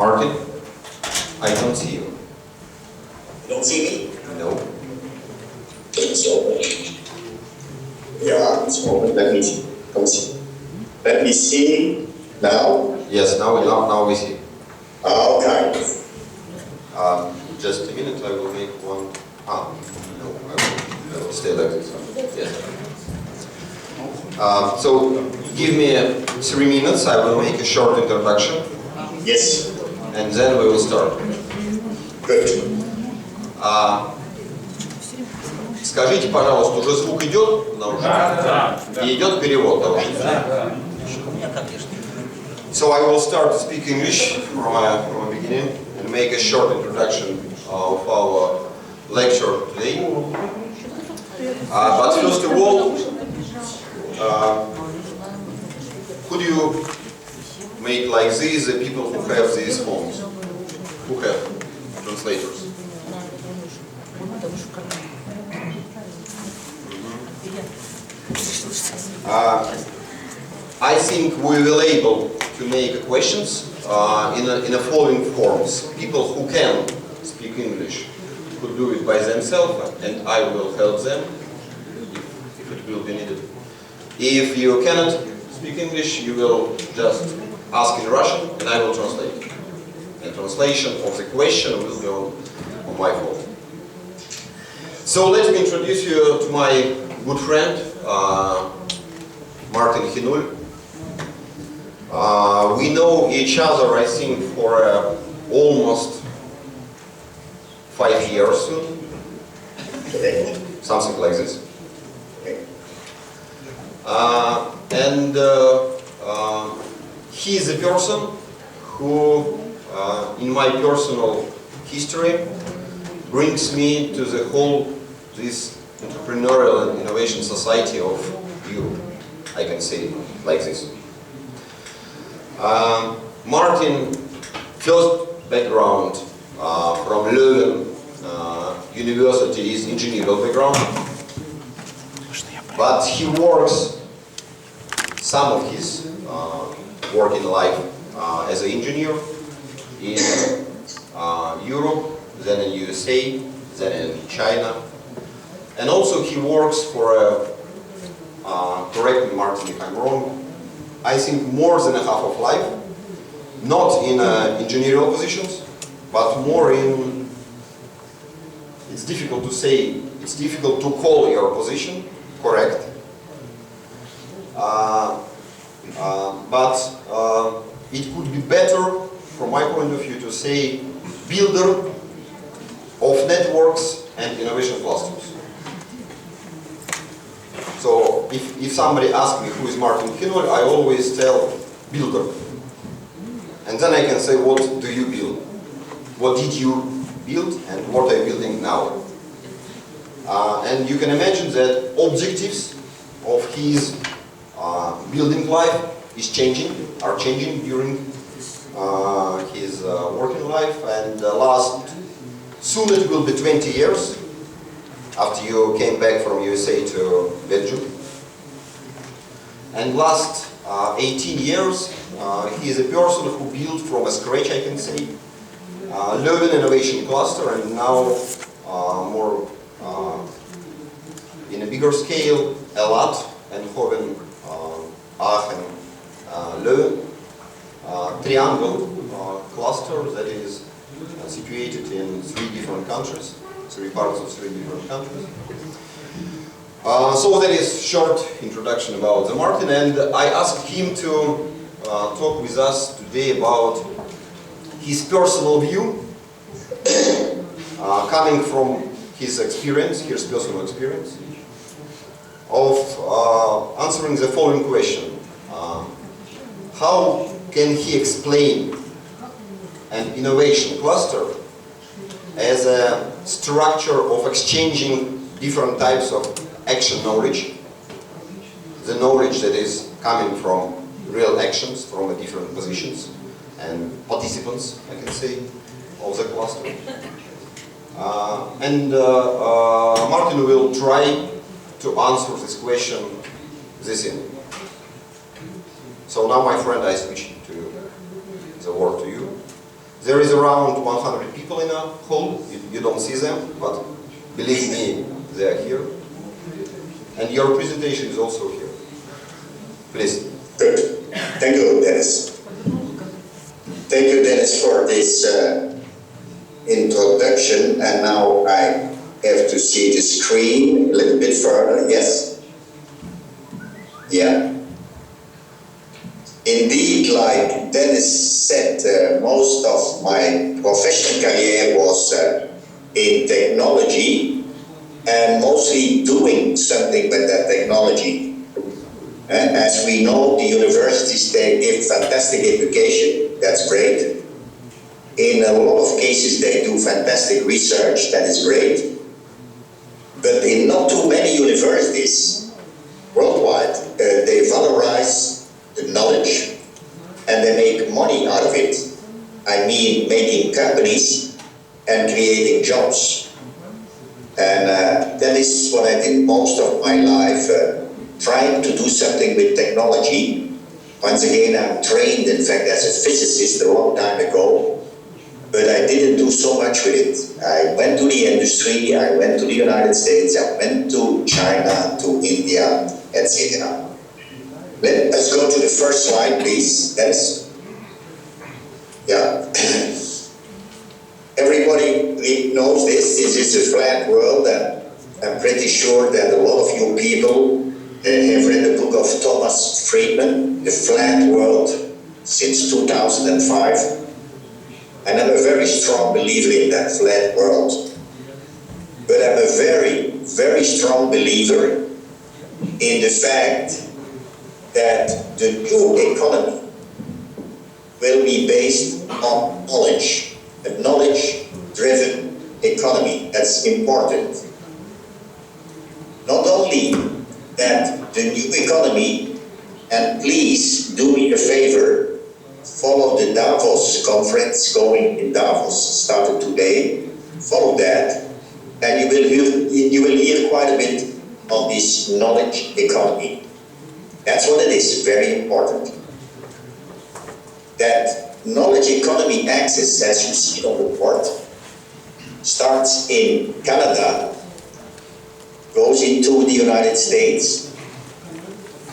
Martin, I don't see you. You don't see me? No. It's open. Yeah, it's open. Let me see. Come see. Let me see now. Yes, now we see. Okay. Just a minute, I will make one. No, I will stay like this. Yes. So, give me 3 minutes, I will make a short introduction. Yes. And then we will start. Good. Скажите, пожалуйста, уже звук идет? Да. И идет перевод? Да. So I will start to speak English from a beginning and make a short introduction of our lecture today. But first of all, could you make like this the people who have these phones, who have translators? I think we will able to make questions in the following forms. People who can speak English could do it by themselves, and I will help them if it will be needed. If you cannot speak English, you will just ask in Russian, and I will translate. And translation of the question will be on my phone. So let me introduce you to my good friend, Martin Hинуля. We know each other, I think, for almost 5 years soon. Something like this. And he is a person who, in my personal history, brings me to the whole this entrepreneurial and innovation society of Europe. I can say it like this. Martin, first background from Leuven University is engineering background, but he works some of his working life as an engineer in Europe, then in USA, then in China, and also he works for correct me, Martin, if I'm wrong, I think more than a half of life, not in engineering positions, but more in, it's difficult to say, it's difficult to call your position correct, but it could be better, from my point of view, to say builder of networks and innovation clusters. So if somebody asks me who is Martin Hинуля, I always tell builder. And then I can say, what do you build? What did you build and what are you building now? And you can imagine that objectives of his building life are changing during his working life, and soon it will be 20 years after you came back from USA to Belgium. And last 18 years, he is a person who built from scratch, I can say, Leuven Innovation Cluster, and now more in a bigger scale, Elat, Eindhoven, Aachen, Leuven, triangle cluster that is situated in 3 different countries, 3 parts of 3 different countries. So that is short introduction about the Martin, and I asked him to talk with us today about his personal view, coming from his experience, his personal experience, of answering the following question. How can he explain an innovation cluster as a structure of exchanging different types of action knowledge, the knowledge that is coming from real actions from the different positions and participants, I can say, of the cluster. Martin will try to answer this question this in. So now, my friend, I switch to the word to you. There is around 100 people in a hall. You don't see them, but believe me, they are here. And your presentation is also here. Please. Good. Thank you, Dennis. Thank you, Dennis, for this introduction. And now I have to see the screen a little bit further. Yes? Yeah. Indeed, like Dennis said, most of my professional career was in technology and mostly doing something with that technology. And as we know, the universities, they give fantastic education, that's great. In a lot of cases, they do fantastic research, that is great. But in not too many universities worldwide, they valorize the knowledge and they make money out of it. I mean, making companies and creating jobs. And that is what I did most of my life, trying to do something with technology. Once again, I'm trained, in fact, as a physicist a long time ago, but I didn't do so much with it. I went to the industry, I went to the United States, I went to China, to India, etc. Let's go to the first slide, please. Yes. Yeah. Everybody knows this. This is a flat world, and I'm pretty sure that a lot of you people have read the book of Thomas Friedman, The Flat World, since 2005. And I'm a very strong believer in that flat world. But I'm a very, very strong believer in the fact that the new economy will be based on knowledge, a knowledge-driven economy. That's important. Not only that the new economy, and please do me a favor, follow the Davos conference going in Davos, started today, follow that, and you will hear quite a bit of this knowledge economy. That's what it is, very important. That knowledge economy access, as you see on the board, starts in Canada, goes into the United States,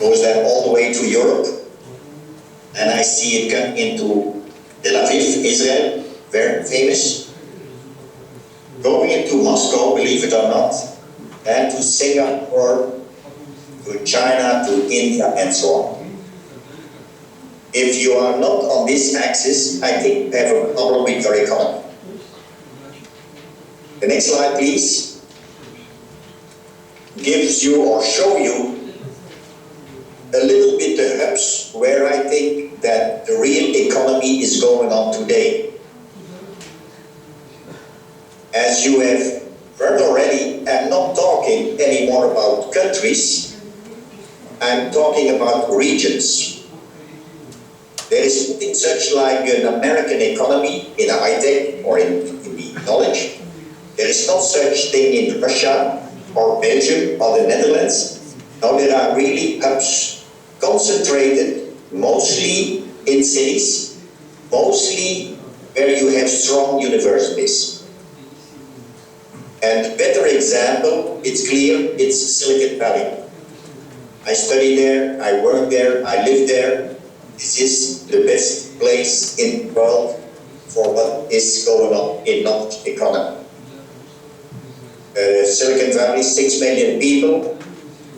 goes then all the way to Europe, and I see it come into Tel Aviv, Israel, very famous, going into Moscow, believe it or not, and to Singapore, to China, to India, and so on. If you are not on this axis, I think you have a problem with your economy. The next slide, please, gives you or show you a little bit the hubs where I think that the real economy is going on today. As you have heard already, I'm not talking anymore about countries, I'm talking about regions. There is nothing such like an American economy in high-tech or in the knowledge. There is no such thing in Russia or Belgium or the Netherlands. Now there are really hubs concentrated mostly in cities, mostly where you have strong universities. And a better example, it's clear, it's Silicon Valley. I study there, I work there, I live there. This is the best place in the world for what is going on in knowledge economy. Silicon Valley, 6 million people,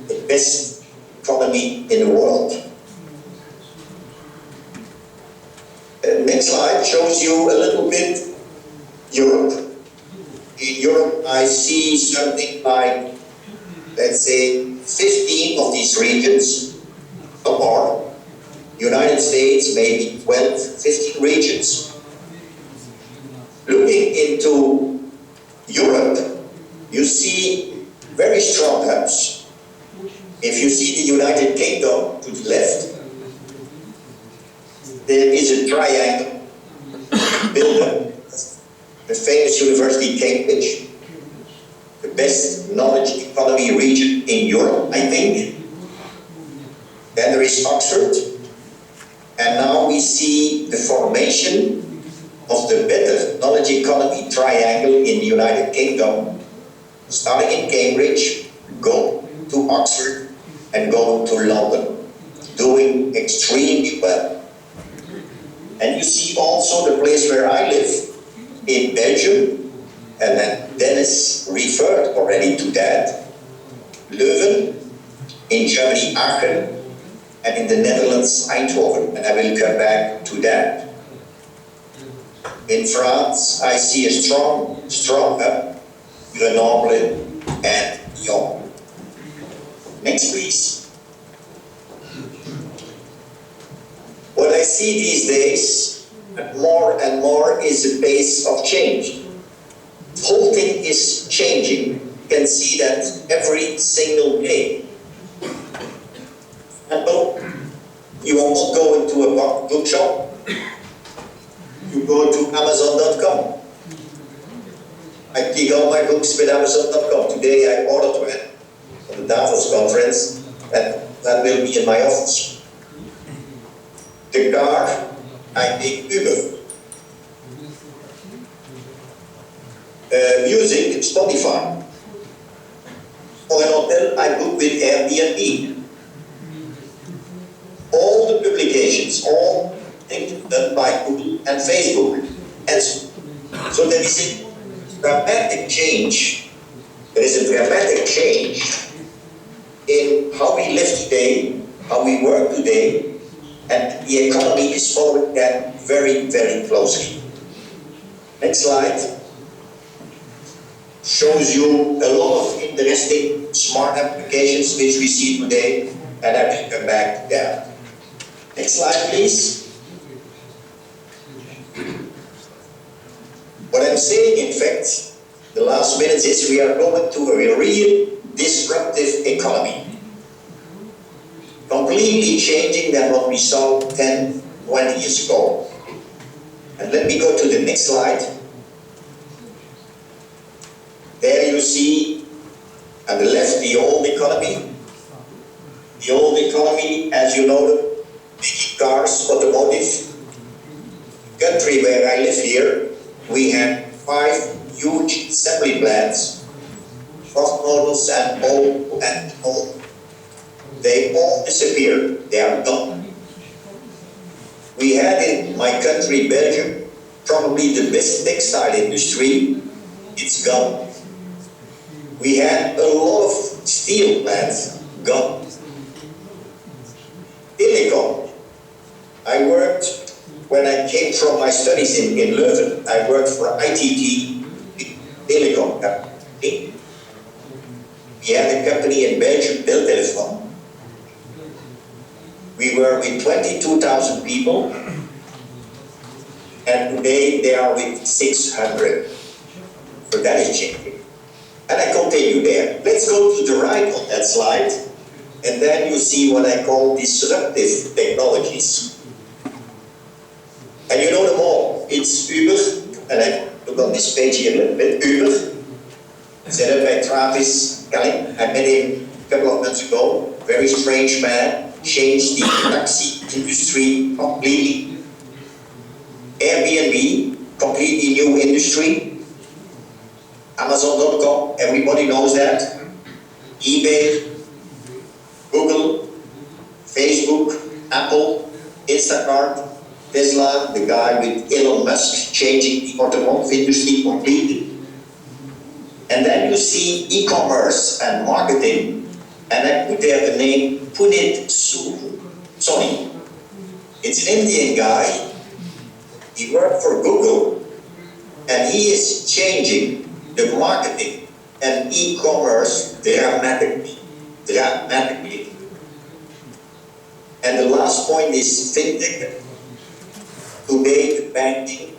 the best economy in the world. Next slide shows you a little bit Europe. In Europe, I see something like, let's say, 15 of these regions, or more. United States, maybe 12, 15 regions. Looking into Europe, you see very strong hubs. If you see the United Kingdom to the left, there is a triangle built up. The famous University Cambridge, the best knowledge economy region in Europe, I think. Then there is Oxford. And now we see the formation of the economy triangle in the United Kingdom, starting in Cambridge, go to Oxford, and go to London, doing extremely well. And you see also the place where I live, in Belgium, and then Dennis referred already to that, Leuven, in Germany, Aachen, and in the Netherlands, Eindhoven, and I will come back to that. In France, I see a stronger Grenoble and Lyon. Next, please. What I see these days, more and more, is a pace of change. The whole thing is changing. You can see that every single day. You will not go into a bookshop. You go to Amazon.com. I take all my books with Amazon.com. Today I ordered one for the Davos conference, and that will be in my office. The car, I take Uber. Music, Spotify. For an hotel, I book with Airbnb. All the publications, all things done by Google and Facebook. And so there is a dramatic change. There is a dramatic change in how we live today, how we work today, and the economy is following that very, very closely. Next slide shows you a lot of interesting smart applications which we see today, and I will come back to that. Next slide, please. What I'm saying, in fact, the last minutes is we are going to a real disruptive economy. Completely changing than what we saw 10, 20 years ago. And let me go to the next slide. There you see, on the left, the old economy. The old economy, as you know, making cars, automotive. Country where I live here, we have 5 huge assembly plants, Ford models and all. They all disappeared. They are gone. We had in my country, Belgium, probably the best textile industry. It's gone. We had a lot of steel plants, gone. Telecom. I worked, when I came from my studies in Leuven, I worked for ITT Telecom company. We had a company in Belgium, Bell Telephone. We were with 22,000 people, and today they are with 600. So that is changing. And I continue there. Let's go to the right on that slide, and then you see what I call disruptive technologies. And you know them all. It's Uber, and I look on this page here a little bit. Uber, set up by Travis Kalin. I met him a couple of months ago. Very strange man. Changed the taxi industry completely. Airbnb, completely new industry. Amazon.com, everybody knows that. eBay, Google, Facebook, Apple, Instacart, Tesla, the guy with Elon Musk changing the automotive industry completely. And then you see e-commerce and marketing, and I put there the name Puneet Soni. It's an Indian guy. He worked for Google, and he is changing the marketing and e-commerce dramatically. And the last point is fintech. Today, the banking,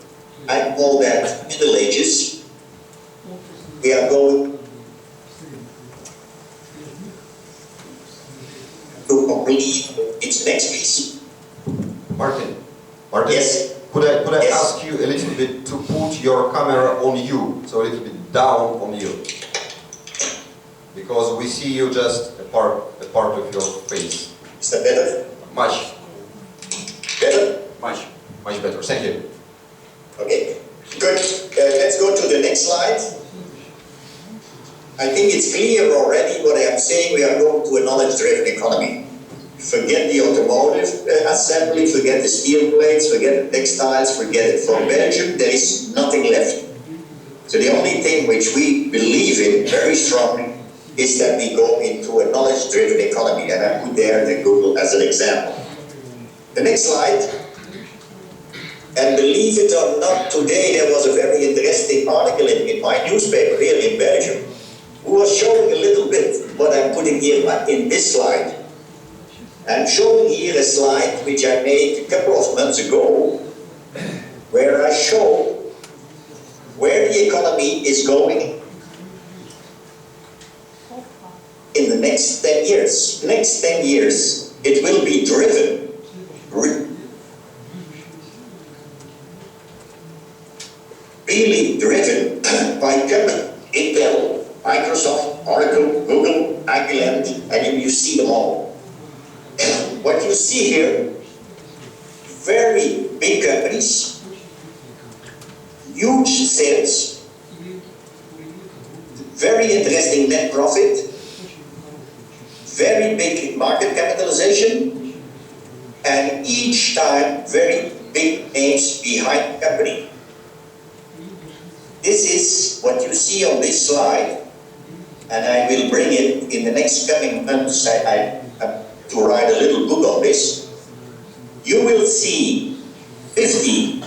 I call that Middle Ages. We are going to complete its next piece. Martin, Yes. Could I Yes. ask you a little bit to put your camera on you, so a little bit down on you, because we see you just a part of your face. Is that better? Much Better? better. Thank you. Okay. Good. Let's go to the next slide. I think it's clear already what I am saying. We are going to a knowledge-driven economy. Forget the automotive assembly, forget the steel plates, forget the textiles, forget it. From Belgium, there is nothing left. So the only thing which we believe in very strongly is that we go into a knowledge-driven economy, and I put there the Google as an example. The next slide. And believe it or not, today there was a very interesting article in my newspaper here in Belgium, who was showing a little bit what I'm putting here in this slide. I'm showing here a slide which I made a couple of months ago, where I show where the economy is going in the next 10 years. Next 10 years, it will be driven really driven by companies, Intel, Microsoft, Oracle, Google, IBM, and you see them all. What you see here, very big companies, huge sales, very interesting net profit, very big market capitalization, and each time very big names behind the company. This is what you see on this slide, and I will bring it in the next coming months. I to write a little book on this. You will see 50,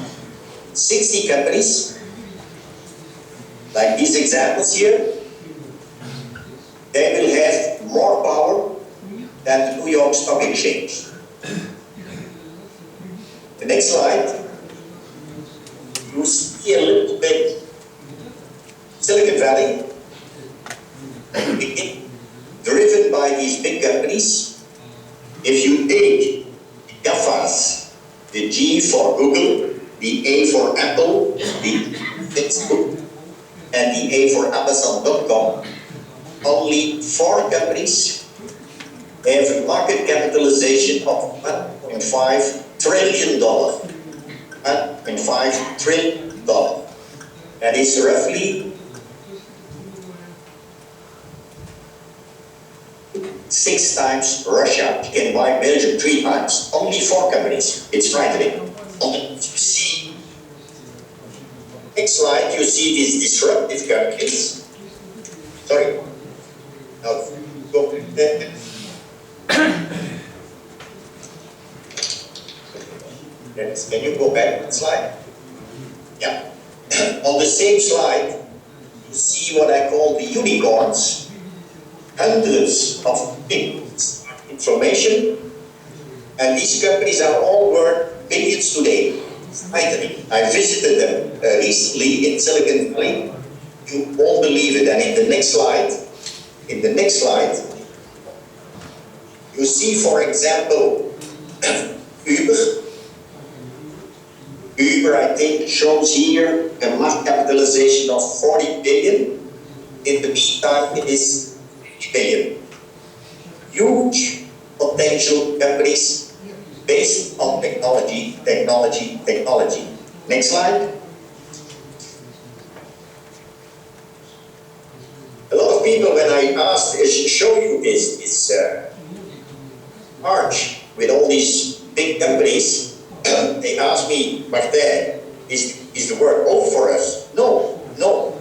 60 companies, like these examples here. They will have more power than the New York Stock Exchange. The next slide, you see a little bit Silicon Valley, driven by these big companies. If you take the GAFAs, the G for Google, the A for Apple, the Facebook, and the A for Amazon.com, only 4 companies have a market capitalization of $1.5 trillion. $1.5 trillion. That is roughly 6 times Russia. You can buy Belgium 3 times. Only 4 companies. It's frightening. You see, next slide, you see these disruptive companies. Sorry. Now, go. Can you go back one slide? Yeah. On the same slide, you see what I call the unicorns. Hundreds of information, and these companies are all worth billions today. I visited them recently in Silicon Valley. You won't believe it. And in the next slide, you see, for example, Uber. Uber, I think, shows here a market capitalization of 40 billion. In the meantime, it is billion. Huge potential companies based on technology, technology, technology. Next slide. A lot of people, when I asked, show you this arch with all these big companies, they asked me, Martin, is the work over for us? No, no.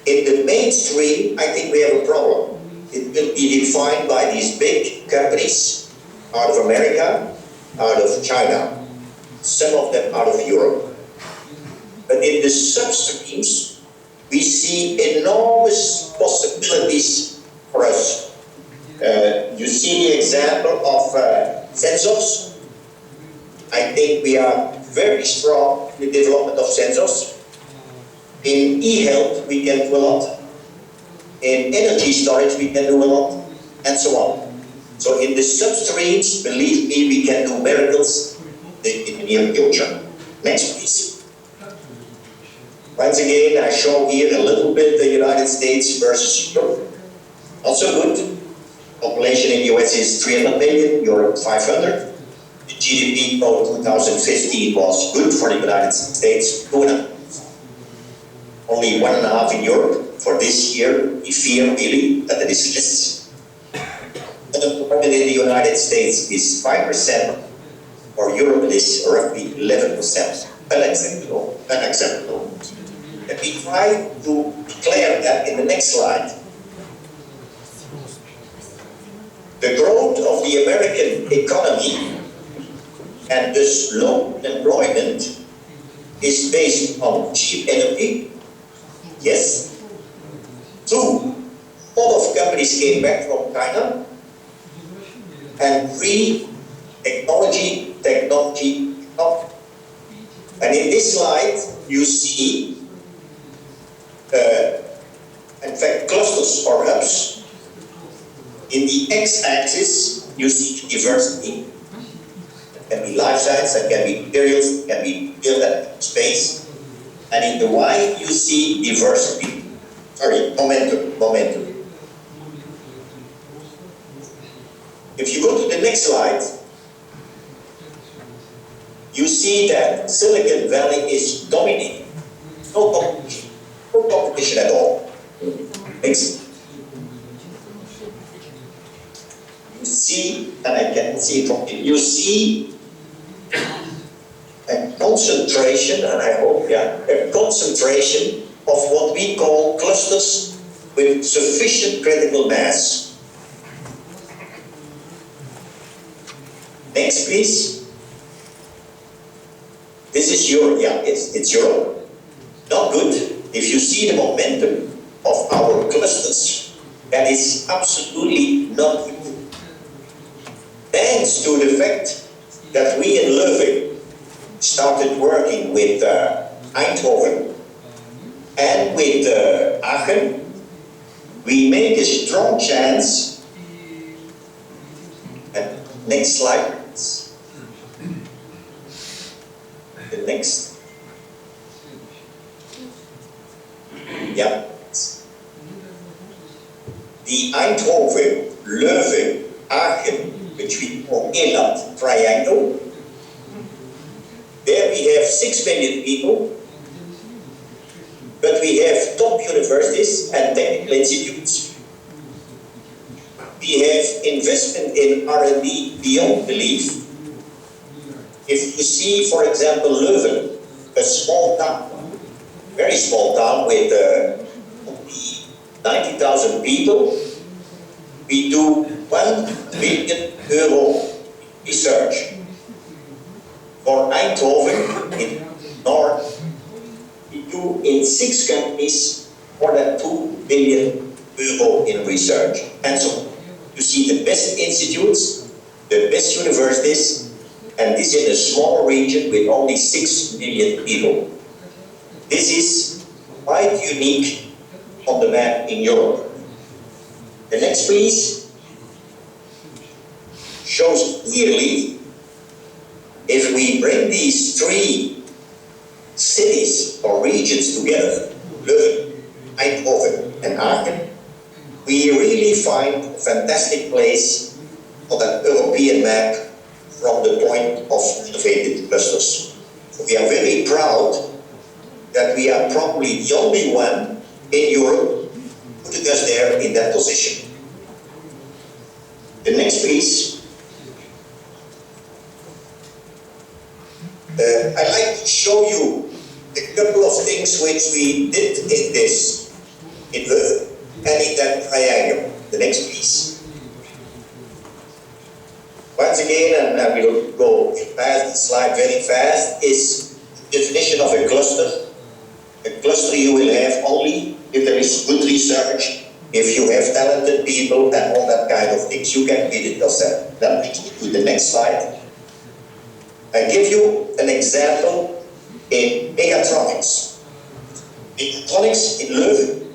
In the mainstream, I think we have a problem. It will be defined by these big companies out of America, out of China, some of them out of Europe. But in the substreams, we see enormous possibilities for us. You see the example of sensors. I think we are very strong in the development of sensors. In e-health, we can do a lot. In energy storage, we can do a lot, and so on. So in the substreams, believe me, we can do miracles in the near future. Next, please. Once again, I show here a little bit the United States versus Europe. Not so good. Population in the US is 300 million, Europe 500. The GDP growth 2015 was good for the United States, 2.5. Only 1.5 in Europe. For this year, we fear really that it is less. Unemployment in the United States is 5%. For Europe, it is roughly 11%. Unacceptable. Unacceptable. Let me try to declare that in the next slide. The growth of the American economy and thus low employment is based on cheap energy. Yes. 2, a lot of companies came back from China. And 3, technology. And in this slide, you see, in fact, clusters or hubs. In the x-axis, you see diversity. It can be life science, it can be materials, it can be built space. And in the y, you see diversity. Sorry, momentum. If you go to the next slide, you see that Silicon Valley is dominating. No competition at all. Next. You see, and I can see from it, you see a concentration, and I hope, a concentration of what we call clusters with sufficient critical mass. Next, please. This is Europe, yes, it's Europe. Not good. If you see the momentum of our clusters, that is absolutely not good. Thanks to the fact that we in Leuven started working with Eindhoven and with Aachen, we make a strong chance. And next slide, please. The next. Yeah. The Eindhoven, Leuven, Aachen, which we call Eland triangle. There we have 6 million people, but we have top universities and technical institutes. We have investment in R&D beyond belief. If you see, for example, Leuven, a small town, very small town with only 90,000 people, we do €1 billion research. For Eindhoven, in North, we do in 6 countries more than €2 billion in research. And so you see the best institutes, the best universities, and this in a small region with only 6 million people. This is quite unique on the map in Europe. The next, please, shows clearly if we bring these 3 cities or regions together, Leuven, Eindhoven, and Aachen, we really find a fantastic place on an European map from the point of innovative clusters. So we are very proud that we are probably the only one in Europe putting us there in that position. The next, please. I'd like to show you a couple of things which we did in this, in Leuven, and in that triangle. The next, please. Once again, and I will go past the slide very fast, is the definition of a cluster. A cluster you will have only if there is good research, if you have talented people and all that kind of things. You can build it yourself. That brings me to the next slide. I give you an example in mechatronics. Mechatronics in Leuven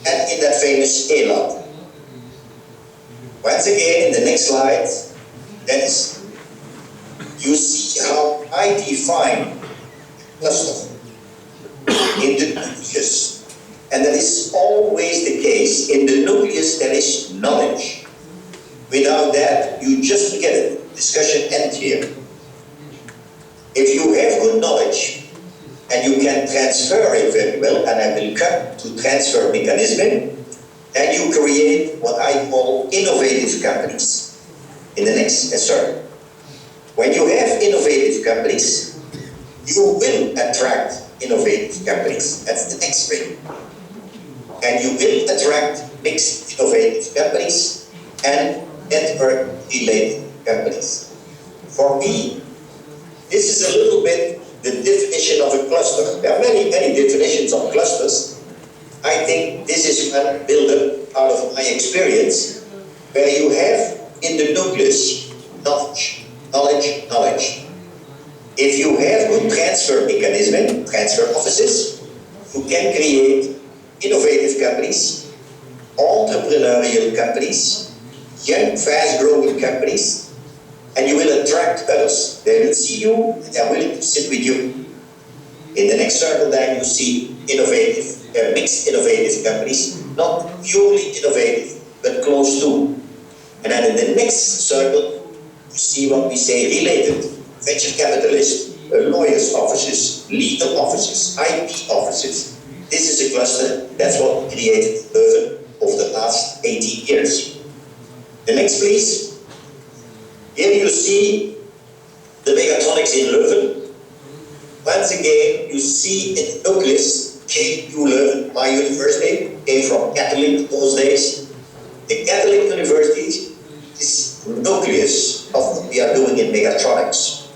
and in that famous Eland. Once again, in the next slide, that is, you see how I define cluster in the nucleus. And that is always the case. In the nucleus, there is knowledge. Without that, you just forget it. Discussion ends here. and you can transfer it very well, and I will come to transfer mechanism, and you create what I call innovative companies in the next circle. When you have innovative companies, you will attract innovative companies. That's the next thing. And you will attract mixed innovative companies and network-related companies. For me, this is a little bit the definition of a cluster. There are many definitions of clusters. I think this is one built out of my experience, where you have in the nucleus knowledge. If you have good transfer mechanism, transfer offices, you can create innovative companies, entrepreneurial companies, young, fast-growing companies, and you will attract others. They will see you, and they are willing to sit with you. In the next circle, then you see innovative, mixed innovative companies, not purely innovative, but close to. And then in the next circle, you see what we say related. Venture capitalists, lawyers' offices, legal offices, IP offices. This is a cluster. That's what we created in Leuven over the last 18 years. The next, please. Here you see the megatronics in Leuven. Once again, you see in the nucleus, came to Leuven, my university, came from Catholic those days. The Catholic University is the nucleus of what we are doing in megatronics.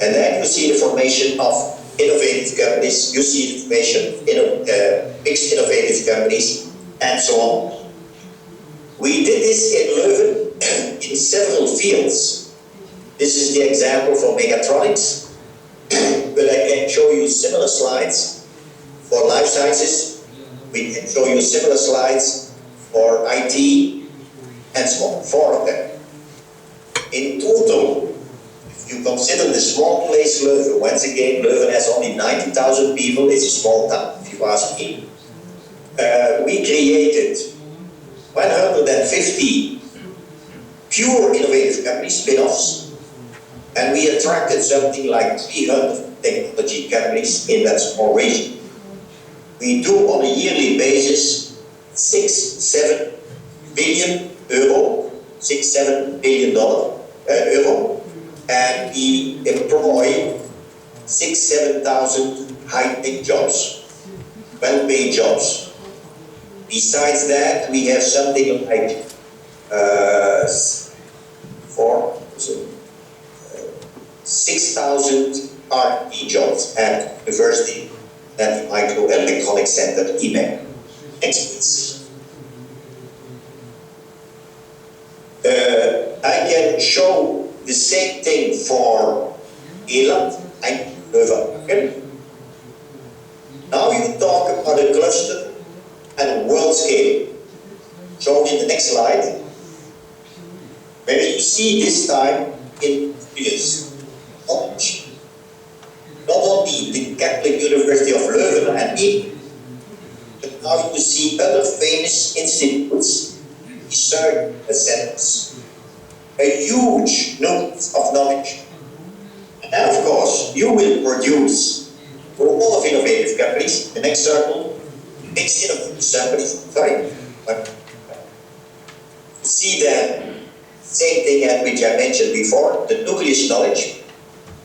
And then you see the formation of innovative companies, you see the formation of mixed innovative companies, and so on. We did this in Leuven in several fields. This is the example for megatronics, but I can show you similar slides for life sciences. We can show you similar slides for IT, and so on, 4 of them. In total, if you consider the small place Leuven, once again, Leuven has only 90,000 people, it's a small town, if you ask me. We created 150 pure innovative companies, spin-offs, and we attracted something like 300 technology companies in that small region. We do on a yearly basis 6-7 billion euro, $6-7 billion euro, and we employ 6,000-7,000 high-tech jobs, well-paid jobs. Besides that, we have something like 6,000 R&D jobs at university and the Microelectronics Center, IMEC. Next, please. I can show the same thing for Eland and Leuven. Now you talk about a cluster and world scale. Shown in the next slide. When you see this time in years, not only the Catholic University of Leuven and me, but now you see other famous institutes, research centers, a huge nucleus of knowledge. And of course, you will produce for all of innovative companies, the next circle, mixed innovative companies, you see that same thing as which I mentioned before, the nucleus knowledge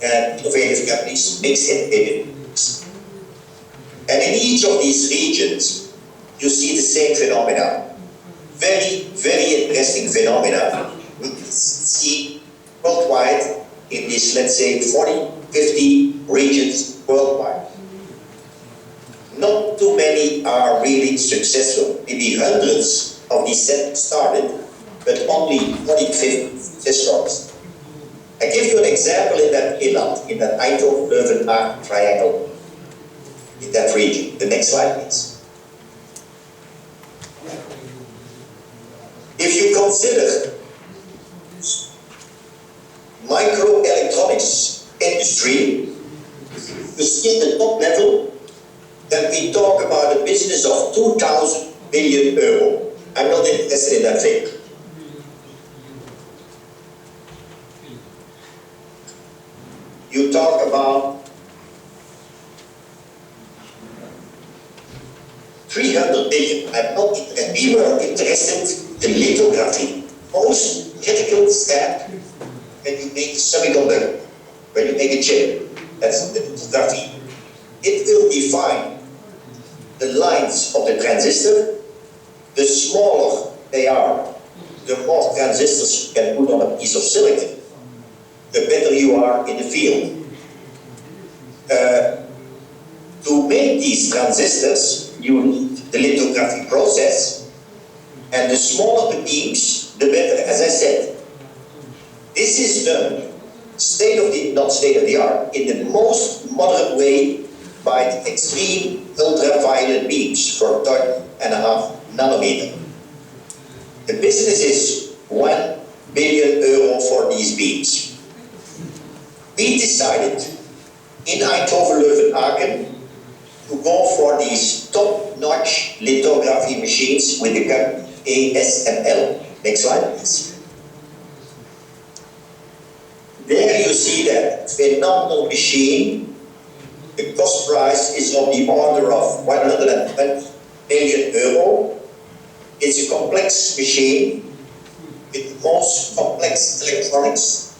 and innovative companies, mixed innovative companies. And in each of these regions, you see the same phenomena. Very, very interesting phenomena. We can see worldwide in these, let's say, 40, 50 regions worldwide. Not too many are really successful. Maybe hundreds of these centers started, but only 40, 50 success stories. I give you an example in that Eland, in that Eindhoven-Leuven triangle, in that region. The next slide, please. If you consider microelectronics industry, you see at the top level that we talk about a business of 2,000 billion euro. I'm not interested in that thing. You talk about 300 billion. I'm not interested. We were interested in lithography. Most critical step when you make a semiconductor, when you make a chip. That's the lithography. It will define the lines of the transistor. The smaller they are, the more transistors you can put on a piece of silicon, the better you are in the field. To make these transistors, you need the lithography process, and the smaller the beams, the better, as I said. This is done not state of the art, in the most moderate way by the extreme ultraviolet beams for 10.5 nanometer. The business is €1 billion for these beams. We decided in Eindhoven, Leuven, Aachen to go for these top-notch lithography machines with the company ASML. Next slide, please. There you see that phenomenal machine. The cost price is on the order of €120 million. It's a complex machine with the most complex electronics,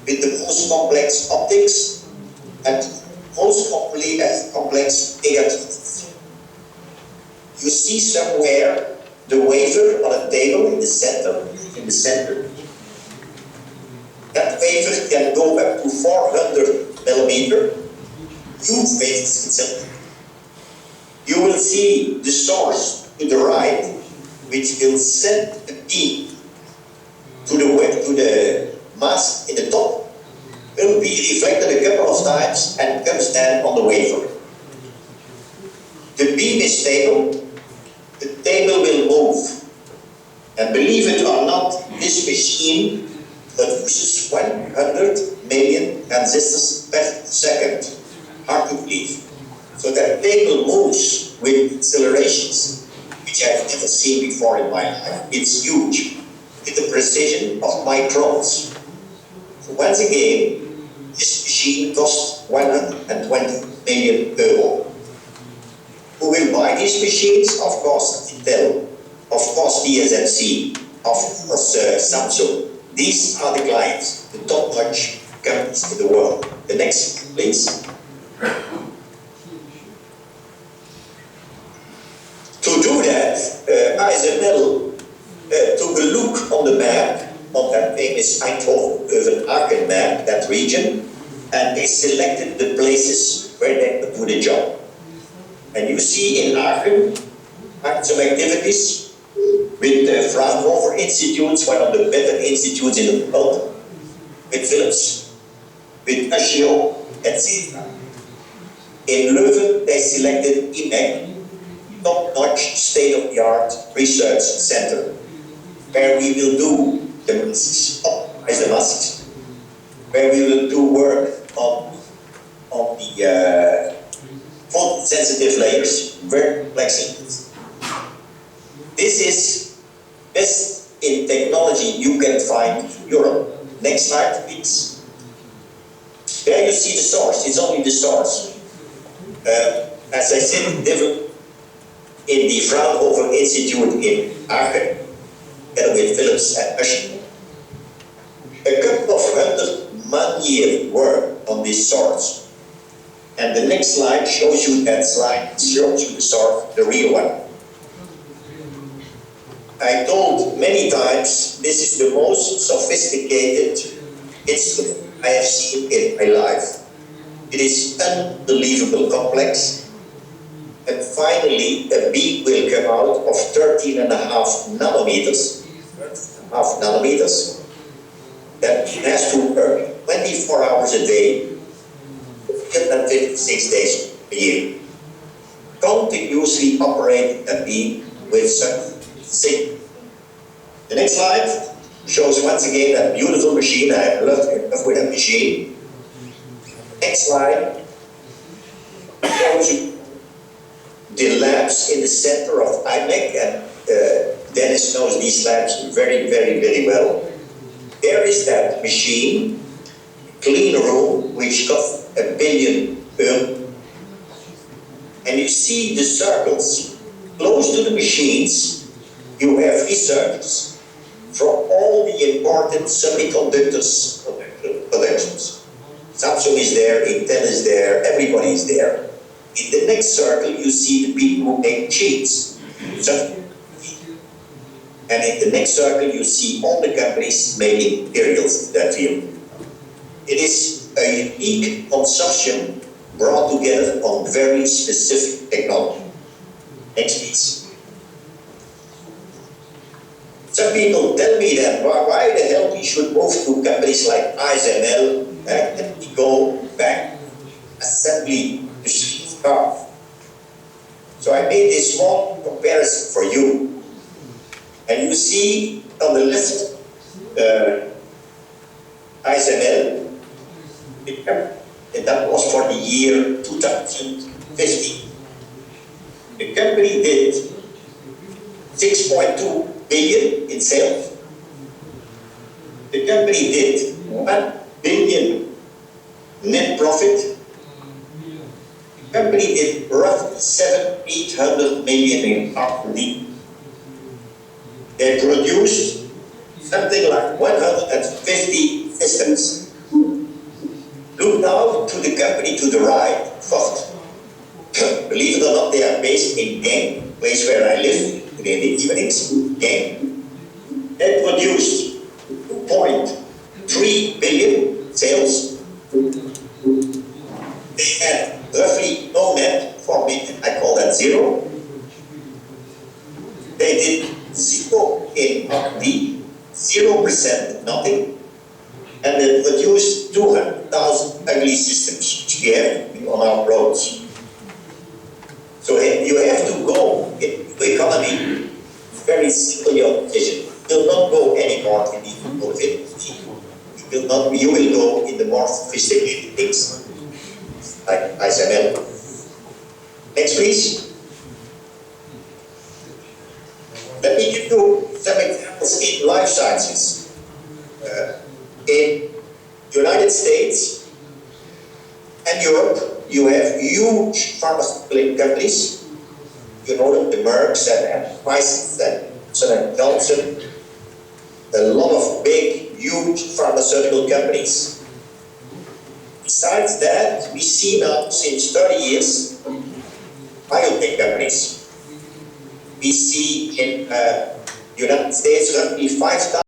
with the most complex optics, and most complex electronics. You see somewhere the wafer on a table in the center. That wafer can go up to 400 millimeter. Huge wafers itself. You will see the source to the right, which will send a beam to the mask in the top, will be reflected a couple of times and comes down on the wafer. The beam is stable, the table will move. And believe it or not, this machine produces 100 million transistors per second. Hard to believe. So that table moves with accelerations which I've never seen before in my life. It's huge, with the precision of microns. So once again, this machine costs €120 million. Who will buy these machines? Of course, Intel, of course, TSMC, of course, Samsung. These are the clients, the top-notch companies in the world. The next, please. To do that, ASML took a look on the map, on that famous Eindhoven, Leuven, Aachen map, that region, and they selected the places where they could do the job. And you see in Aachen some activities with the Fraunhofer Institute, one of the better institutes in the world, with Philips, with Ashio, etc. In Leuven, they selected IMEC, top-notch, state-of-the-art research center, where we will do the masks, optimize the masks, where we will do work on the photosensitive layers, very complex. This is best in technology you can find in Europe. Next slide, please. There you see the source. It's only the source. As I said, developed in the Fraunhofer Institute in Aachen, together with Philips and Ashio. A couple of 100 man-year work on this source. And the next slide shows you that slide, shows you the source, the real one. I told many times, this is the most sophisticated instrument I have seen in my life. It is unbelievably complex. And finally, a beam will come out of 13.5 nanometers. 13.5 nanometers. That has to work 24 hours a day, 156 days a year. Continuously operating a beam with some signal. The next slide shows once again that beautiful machine. I love with that machine. Next slide shows you the labs in the center of IMEC, and Dennis knows these labs very, very, very well. There is that machine, clean room, which cost €1 billion. And you see the circles close to the machines, you have researchers from all the important semiconductors productions. Samsung is there, Intel is there, everybody is there. In the next circle, you see the people who make chips. And in the next circle, you see all the companies making materials in that field. It is a unique consortium brought together on very specific technology. Next, please. Some people tell me that why the hell we should move to companies like ASML and we go back assembly to car. So I made this small comparison for you. And you see on the left ASML, and that was for the year 2015. The company did 6.2 billion in sales. The company did 1 billion net profit. The company did roughly 800 million in R&D. They produced something like 150 systems. Look now to the company to the right, Vogt. Believe it or not, they are based in Genk, place where I live in the evenings, Genk. They produced 2.3 billion sales. They had roughly no net, 4 million, I call that zero. They did zero in R&D, 0%, nothing. And they produced 200,000 ugly systems, which we have on our roads. So you have to go into economy, very simple your decision. You will not go anymore in the mobility. You will go in the more sophisticated things, like ASML. Next, please. Let me give you some examples in life sciences. In United States and Europe, you have huge pharmaceutical companies. You know them, the Mercks and Pfizer and Johnson & Johnson. A lot of big, huge pharmaceutical companies. Besides that, we see now, since 30 years, biotech companies. We see in United States roughly 5,000